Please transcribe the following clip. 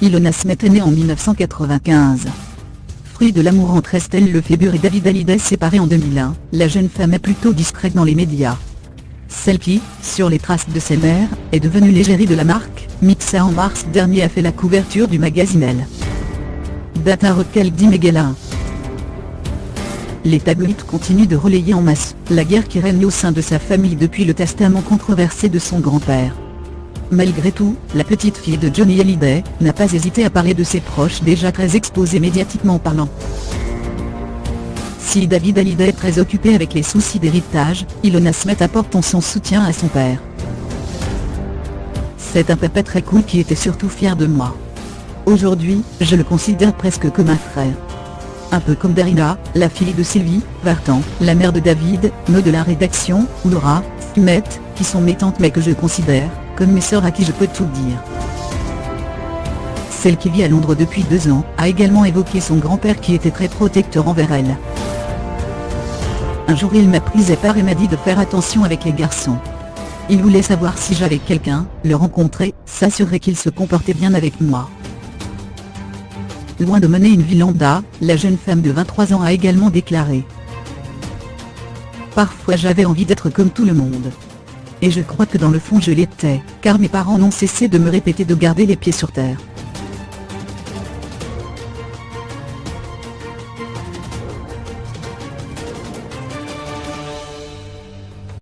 Ilona Smith est née en 1995. Fruit de l'amour entre Estelle Lefébure et David Hallyday séparés en 2001, la jeune femme est plutôt discrète dans les médias. Celle qui, sur les traces de ses mères, est devenue l'égérie de la marque, Mixa en mars dernier a fait la couverture du magazine Elle. Data Recal dit Megala. Les tabloïds continuent de relayer en masse la guerre qui règne au sein de sa famille depuis le testament controversé de son grand-père. Malgré tout, la petite fille de Johnny Hallyday n'a pas hésité à parler de ses proches déjà très exposés médiatiquement parlant. Si David Hallyday est très occupé avec les soucis d'héritage, Ilona Smith apporte son soutien à son père. C'est un papa très cool qui était surtout fier de moi. Aujourd'hui, je le considère presque comme un frère. Un peu comme Darina, la fille de Sylvie Vartan, la mère de David, me de la rédaction, ou Laura Smith, qui sont mes tantes mais que je considère comme mes sœurs à qui je peux tout dire. Celle qui vit à Londres depuis 2 ans, a également évoqué son grand-père qui était très protecteur envers elle. Un jour il m'a prise à part et m'a dit de faire attention avec les garçons. Il voulait savoir si j'avais quelqu'un, le rencontrer, s'assurer qu'il se comportait bien avec moi. Loin de mener une vie lambda, la jeune femme de 23 ans a également déclaré. Parfois j'avais envie d'être comme tout le monde. Et je crois que dans le fond je l'étais, car mes parents n'ont cessé de me répéter de garder les pieds sur terre.